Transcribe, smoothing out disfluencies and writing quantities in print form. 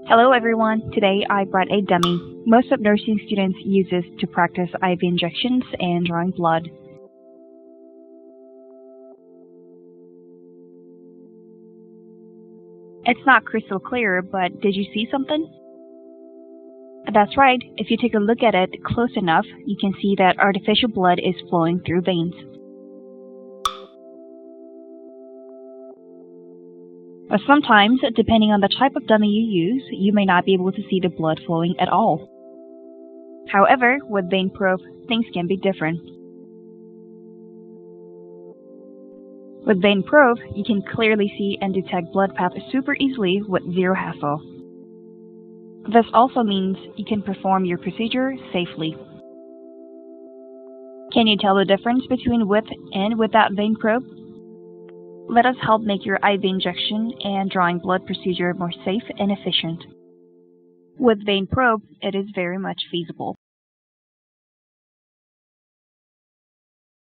Hello everyone, today I brought a dummy. Most of nursing students use this to practice IV injections and drawing blood. It's not crystal clear, but did you see something? That's right, if you take a look at it close enough, you can see that artificial blood is flowing through veins. But sometimes, depending on the type of dummy you use, you may not be able to see the blood flowing at all. However, with vein probe, things can be different. With vein probe, you can clearly see and detect blood paths super easily with zero hassle. This also means you can perform your procedure safely. Can you tell the difference between with and without vein probe? Let us help make your IV injection and drawing blood procedure more safe and efficient. With vein probe, it is very much feasible.